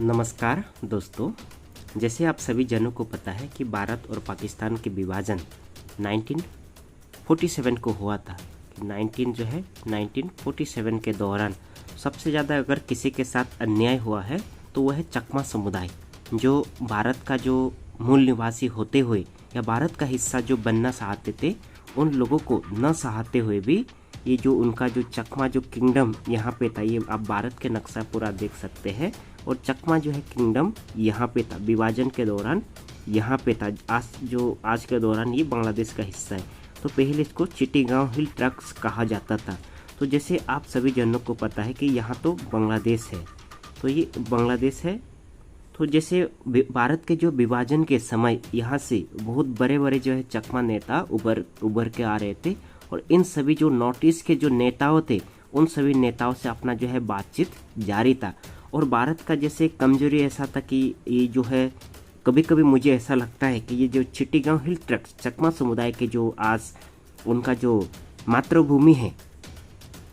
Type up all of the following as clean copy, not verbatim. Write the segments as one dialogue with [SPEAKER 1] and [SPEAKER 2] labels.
[SPEAKER 1] नमस्कार दोस्तों। जैसे आप सभी जनों को पता है कि भारत और पाकिस्तान के विभाजन 1947 को हुआ था। 1947 के दौरान सबसे ज़्यादा अगर किसी के साथ अन्याय हुआ है तो वह है चकमा समुदाय, जो भारत का जो मूल निवासी होते हुए या भारत का हिस्सा जो बनना चाहते थे, उन लोगों को न चाहते हुए भी ये जो उनका जो चकमा जो किंगडम यहाँ पे था, ये आप भारत के नक्शा पूरा देख सकते हैं, और चकमा जो है किंगडम यहाँ पे था विभाजन के दौरान, यहाँ पे था। आज के दौरान ये बांग्लादेश का हिस्सा है। तो पहले इसको चिट्टीगांव हिल ट्रक्स कहा जाता था। तो जैसे आप सभी जनों को पता है कि यहाँ तो बांग्लादेश है, तो ये बांग्लादेश है। तो जैसे भारत के जो विभाजन के समय यहाँ से बहुत बड़े बड़े जो है चकमा नेता उभर के आ रहे थे, और इन सभी जो नॉर्थ ईस्ट के जो नेताओं थे, उन सभी नेताओं से अपना जो है बातचीत जारी था। और भारत का जैसे कमजोरी ऐसा था कि ये जो है, कभी कभी मुझे ऐसा लगता है कि ये जो चिट्टीगांव हिल ट्रक्स चकमा समुदाय के जो आज उनका जो मातृभूमि है,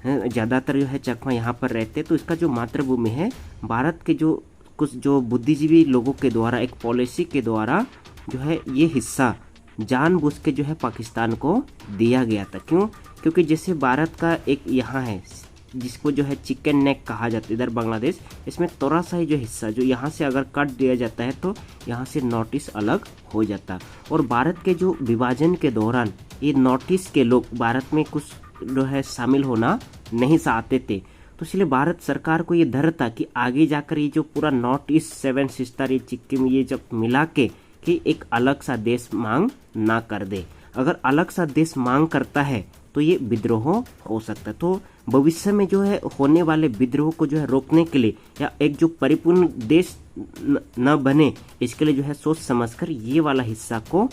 [SPEAKER 1] ज़्यादातर जो है चकमा यहाँ पर रहते, तो इसका जो मातृभूमि है, भारत के जो कुछ जो बुद्धिजीवी लोगों के द्वारा एक पॉलिसी के द्वारा जो है ये हिस्सा जानबूझ के जो है पाकिस्तान को दिया गया था। क्यों? क्योंकि जैसे भारत का एक यहाँ है जिसको जो है चिकन नेक कहा जाता है, इधर बांग्लादेश, इसमें थोड़ा सा ही जो हिस्सा जो यहाँ से अगर काट दिया जाता है तो यहाँ से नॉर्थ ईस्ट अलग हो जाता। और भारत के जो विभाजन के दौरान ये नॉर्थ ईस्ट के लोग भारत में कुछ जो है शामिल होना नहीं चाहते थे, तो इसलिए भारत सरकार को ये डर था कि आगे जाकर ये जो पूरा नॉर्थ ईस्ट 7 सिस्टर, ये सिक्किम, ये जब मिला के कि एक अलग सा देश मांग ना कर दे। अगर अलग सा देश मांग करता है तो ये विद्रोह हो सकता है। तो भविष्य में जो है होने वाले विद्रोह को जो है रोकने के लिए या एक जो परिपूर्ण देश न बने, इसके लिए जो है सोच समझकर ये वाला हिस्सा को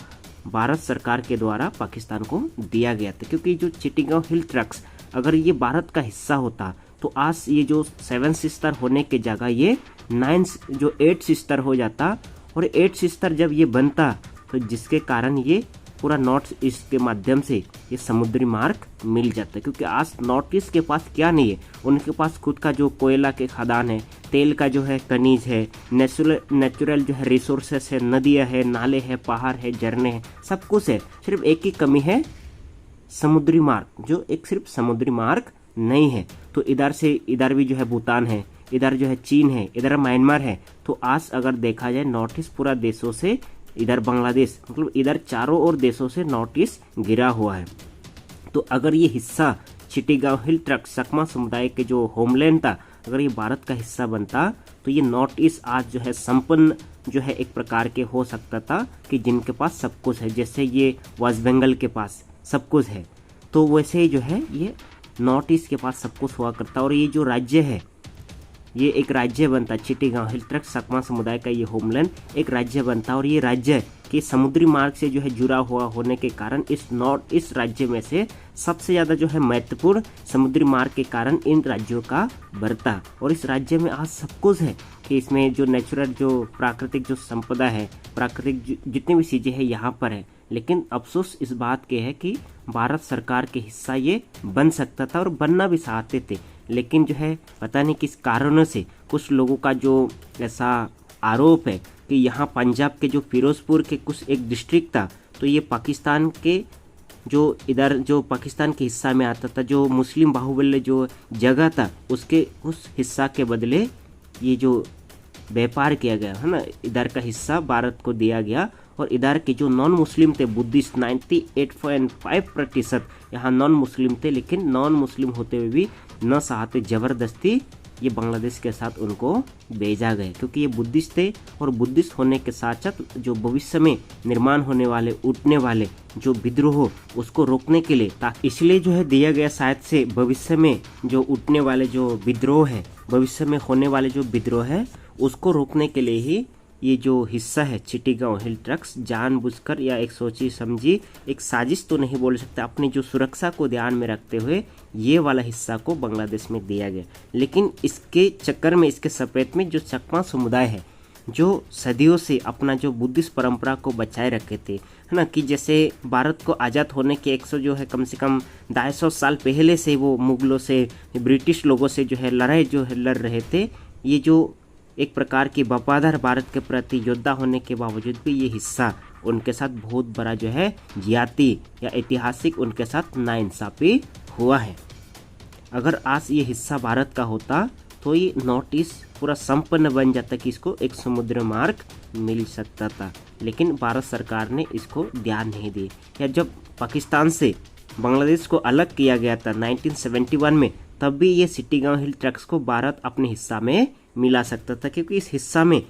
[SPEAKER 1] भारत सरकार के द्वारा पाकिस्तान को दिया गया था। क्योंकि जो चिट्टीगांव हिल ट्रक्स अगर ये भारत का हिस्सा होता तो आज ये जो 7 सिस्टर होने की जगह ये 8 सिस्टर हो जाता, और 8 सिस्टर जब ये बनता तो जिसके कारण ये पूरा नॉर्थ ईस्ट के माध्यम से ये समुद्री मार्ग मिल जाता है। क्योंकि आज नॉर्थ ईस्ट के पास क्या नहीं है, उनके पास खुद का जो कोयला के खदान है, तेल का जो है खनिज है, नेचुरल जो है रिसोर्सेस है, नदियाँ है, नाले है, पहाड़ है, झरने हैं, सब कुछ है। सिर्फ एक ही कमी है, समुद्री मार्ग, जो एक सिर्फ समुद्री मार्ग नहीं है। तो इधर भी जो है भूटान है, इधर जो है चीन है, इधर म्यांमार है। तो आज अगर देखा जाए नॉर्थ ईस्ट पूरा देशों से, इधर बांग्लादेश, मतलब इधर चारों ओर देशों से नॉर्थ ईस्ट घिरा हुआ है। तो अगर ये हिस्सा चिट्टीगांव हिल ट्रक्स चकमा समुदाय के जो होमलैंड था, अगर ये भारत का हिस्सा बनता तो ये नॉर्थ ईस्ट आज जो है संपन्न जो है एक प्रकार के हो सकता था कि जिनके पास सब कुछ है। जैसे ये वेस्ट बंगाल के पास सब कुछ है, तो वैसे ही जो है ये नॉर्थ ईस्ट के पास सब कुछ हुआ करता। और ये जो राज्य है, ये एक राज्य बनता, चिट्टीगांव हिल ट्रक्स चकमा समुदाय का ये होमलैंड एक राज्य बनता। और ये राज्य के समुद्री मार्ग से जो है जुड़ा हुआ होने के कारण इस नॉर्थ ईस्ट राज्य में से सबसे ज़्यादा जो है महत्वपूर्ण समुद्री मार्ग के कारण इन राज्यों का बढ़ता। और इस राज्य में आज सब कुछ है कि इसमें जो नेचुरल जो प्राकृतिक जो संपदा है, प्राकृतिक जितनी भी चीज़ें हैं यहाँ पर है। लेकिन अफसोस इस बात के है कि भारत सरकार के हिस्सा ये बन सकता था और बनना भी चाहते थे, लेकिन जो है पता नहीं किस कारणों से कुछ लोगों का जो ऐसा आरोप है कि यहाँ पंजाब के जो फिरोजपुर के कुछ एक डिस्ट्रिक्ट था, तो ये पाकिस्तान के जो इधर जो पाकिस्तान के हिस्सा में आता था, जो मुस्लिम बाहुबल्य जो जगह था, उसके उस हिस्सा के बदले ये जो व्यापार किया गया है ना, इधर का हिस्सा भारत को दिया गया। और इधर के जो नॉन मुस्लिम थे बुद्धिस्ट 98.5% यहाँ नॉन मुस्लिम थे, लेकिन नॉन मुस्लिम होते हुए भी न चाहते ज़बरदस्ती ये बांग्लादेश के साथ उनको भेजा गया। क्योंकि ये बुद्धिस्ट थे, और बुद्धिस्ट होने के साथ साथ जो भविष्य में निर्माण होने वाले उठने वाले जो विद्रोह उसको रोकने के लिए, ताकि इसलिए जो है दिया गया शायद से भविष्य में जो उठने वाले जो विद्रोह है, भविष्य में होने वाले जो विद्रोह है उसको रोकने के लिए ही ये जो हिस्सा है चिट्टीगांव हिल ट्रक्स जानबूझकर या एक सोची समझी एक साजिश तो नहीं बोल सकते, अपनी जो सुरक्षा को ध्यान में रखते हुए ये वाला हिस्सा को बांग्लादेश में दिया गया। लेकिन इसके चक्कर में, इसके सपेट में जो चकमा समुदाय है, जो सदियों से अपना जो बुद्धिस्ट परंपरा को बचाए रखे थे, है ना, कि जैसे भारत को आज़ाद होने के 100 जो है कम से कम 250 साल पहले से वो मुगलों से, ब्रिटिश लोगों से जो है लड़ाई जो है लड़ रहे थे। ये जो एक प्रकार की वफादार भारत के प्रति योद्धा होने के बावजूद भी ये हिस्सा उनके साथ बहुत बड़ा जो है ज्यादती या ऐतिहासिक उनके साथ नाइंसाफी हुआ है। अगर आज ये हिस्सा भारत का होता तो ये नॉर्थ ईस्ट पूरा संपन्न बन जाता कि इसको एक समुद्र मार्ग मिल सकता था, लेकिन भारत सरकार ने इसको ध्यान नहीं दी। या जब पाकिस्तान से बांग्लादेश को अलग किया गया था 1971 में, तब भी ये सिटीगांव हिल ट्रैक्ट्स को भारत अपने हिस्सा में मिला सकता था, क्योंकि इस हिस्सा में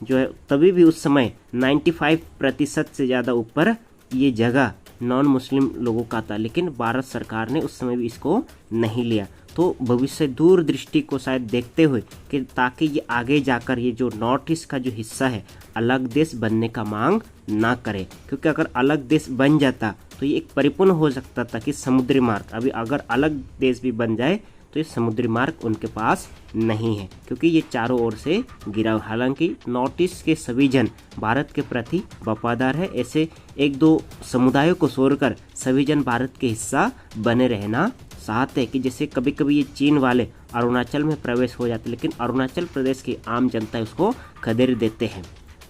[SPEAKER 1] जो है तभी भी उस समय 95% से ज़्यादा ऊपर ये जगह नॉन मुस्लिम लोगों का था, लेकिन भारत सरकार ने उस समय भी इसको नहीं लिया। तो भविष्य दूरदृष्टि को शायद देखते हुए कि ताकि ये आगे जाकर ये जो नॉर्थ ईस्ट का जो हिस्सा है अलग देश बनने का मांग ना करे, क्योंकि अगर अलग देश बन जाता तो ये एक परिपूर्ण हो सकता था कि समुद्री मार्ग, अभी अगर अलग देश भी बन जाए तो ये समुद्री मार्ग उनके पास नहीं है, क्योंकि ये चारों ओर से गिरा। हालांकि नॉर्थ ईस्ट के सभी जन भारत के प्रति वफादार है, ऐसे एक दो समुदायों को छोड़कर सभी जन भारत के हिस्सा बने रहना चाहते हैं। कि जैसे कभी कभी ये चीन वाले अरुणाचल में प्रवेश हो जाते, लेकिन अरुणाचल प्रदेश की आम जनता उसको खदेड़ देते हैं।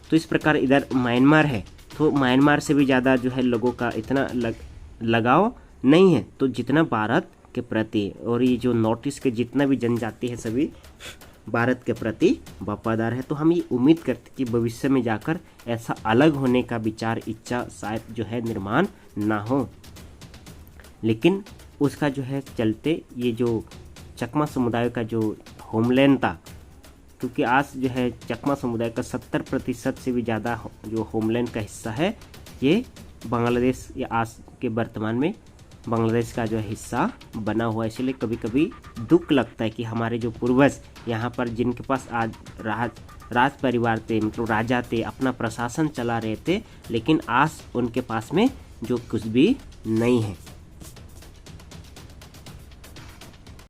[SPEAKER 1] तो इस प्रकार इधर म्यांमार है, तो म्यांमार से भी ज़्यादा जो है लोगों का इतना लगाव नहीं है, तो जितना भारत के प्रति, और ये जो नॉर्थ ईस्ट के जितना भी जनजाति है सभी भारत के प्रति वफादार है। तो हम ये उम्मीद करते कि भविष्य में जाकर ऐसा अलग होने का विचार इच्छा शायद जो है निर्माण ना हो, लेकिन उसका जो है चलते ये जो चकमा समुदाय का जो होमलैंड था, क्योंकि आज जो है चकमा समुदाय का 70% से भी ज़्यादा जो होमलैंड का हिस्सा है ये बांग्लादेश या आज के वर्तमान में बांग्लादेश का जो हिस्सा बना हुआ है। इसलिए कभी कभी दुख लगता है कि हमारे जो पूर्वज यहाँ पर जिनके पास आज राज परिवार थे, मतलब राजा थे, अपना प्रशासन चला रहे थे, लेकिन आज उनके पास में जो कुछ भी नहीं है।